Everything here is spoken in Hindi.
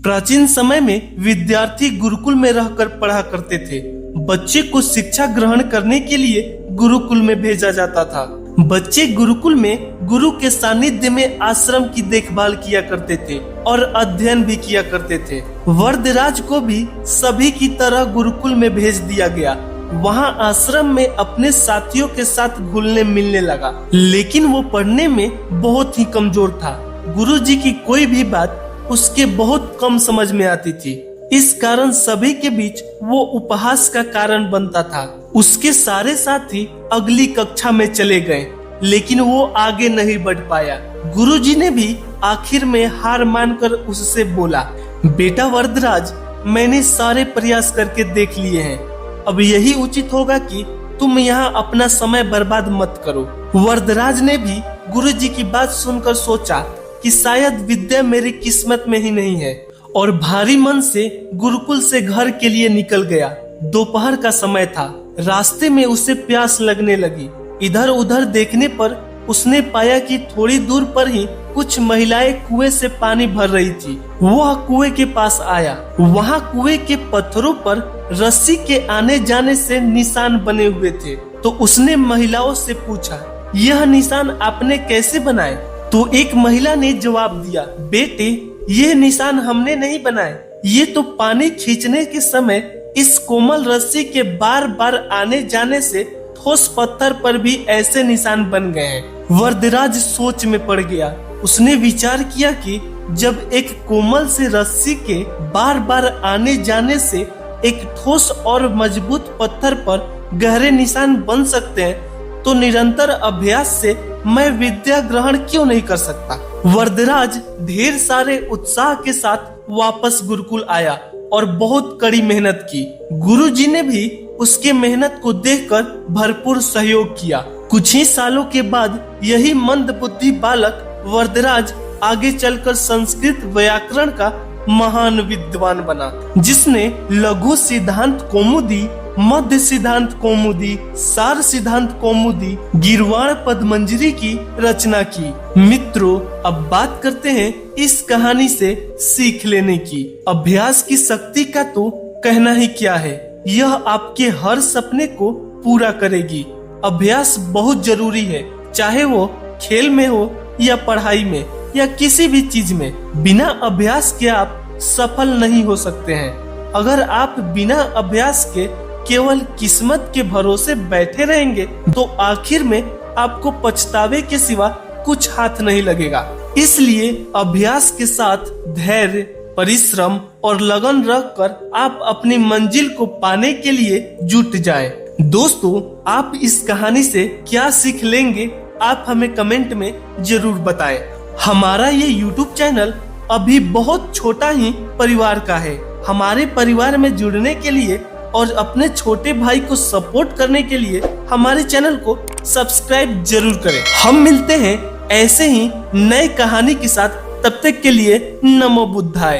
प्राचीन समय में विद्यार्थी गुरुकुल में रहकर पढ़ा करते थे। बच्चे को शिक्षा ग्रहण करने के लिए गुरुकुल में भेजा जाता था। बच्चे गुरुकुल में गुरु के सानिध्य में आश्रम की देखभाल किया करते थे और अध्ययन भी किया करते थे। वरदराज को भी सभी की तरह गुरुकुल में भेज दिया गया। वहाँ आश्रम में अपने साथियों के साथ घुलने मिलने लगा, लेकिन वो पढ़ने में बहुत ही कमजोर था। गुरुजी की कोई भी बात उसके बहुत कम समझ में आती थी। इस कारण सभी के बीच वो उपहास का कारण बनता था। उसके सारे साथी अगली कक्षा में चले गए, लेकिन वो आगे नहीं बढ़ पाया। गुरुजी ने भी आखिर में हार मानकर उससे बोला, बेटा वरदराज, मैंने सारे प्रयास करके देख लिए हैं। अब यही उचित होगा कि तुम यहाँ अपना समय बर्बाद मत करो। वरदराज ने भी गुरुजी की बात सुनकर सोचा कि शायद विद्या मेरी किस्मत में ही नहीं है, और भारी मन से गुरुकुल से घर के लिए निकल गया। दोपहर का समय था। रास्ते में उसे प्यास लगने लगी। इधर उधर देखने पर उसने पाया कि थोड़ी दूर पर ही कुछ महिलाएं कुएं से पानी भर रही थी। वह कुएं के पास आया। वहां कुएं के पत्थरों पर रस्सी के आने जाने से निशान बने हुए थे। तो उसने महिलाओं से पूछा, यह निशान आपने कैसे बनाए? तो एक महिला ने जवाब दिया, बेटे, ये निशान हमने नहीं बनाए। ये तो पानी खींचने के समय इस कोमल रस्सी के बार बार आने जाने से ठोस पत्थर पर भी ऐसे निशान बन गए हैं। वरदराज सोच में पड़ गया। उसने विचार किया कि जब एक कोमल से रस्सी के बार बार आने जाने से एक ठोस और मजबूत पत्थर पर गहरे निशान बन सकते हैं, तो निरंतर अभ्यास से मैं विद्या ग्रहण क्यों नहीं कर सकता। वरदराज ढेर सारे उत्साह के साथ वापस गुरुकुल आया और बहुत कड़ी मेहनत की। गुरुजी ने भी उसके मेहनत को देखकर भरपूर सहयोग किया। कुछ ही सालों के बाद यही मंदबुद्धि बालक वरदराज आगे चलकर संस्कृत व्याकरण का महान विद्वान बना, जिसने लघु सिद्धांत कौमुदी, मध्य सिद्धांत कौमुदी, सार सिद्धांत कौमुदी, गिरवाण पदमंजरी की रचना की। मित्रों, अब बात करते हैं इस कहानी से सीख लेने की। अभ्यास की शक्ति का तो कहना ही क्या है। यह आपके हर सपने को पूरा करेगी। अभ्यास बहुत जरूरी है, चाहे वो खेल में हो या पढ़ाई में या किसी भी चीज में। बिना अभ्यास के आप सफल नहीं हो सकते हैं। अगर आप बिना अभ्यास के केवल किस्मत के भरोसे बैठे रहेंगे, तो आखिर में आपको पछतावे के सिवा कुछ हाथ नहीं लगेगा। इसलिए अभ्यास के साथ धैर्य, परिश्रम और लगन रखकर आप अपनी मंजिल को पाने के लिए जुट जाएं। दोस्तों, आप इस कहानी से क्या सीख लेंगे, आप हमें कमेंट में जरूर बताएं। हमारा ये YouTube चैनल अभी बहुत छोटा ही परिवार का है। हमारे परिवार में जुड़ने के लिए और अपने छोटे भाई को सपोर्ट करने के लिए हमारे चैनल को सब्सक्राइब जरूर करें। हम मिलते हैं ऐसे ही नए कहानी के साथ। तब तक के लिए नमो बुद्धाय।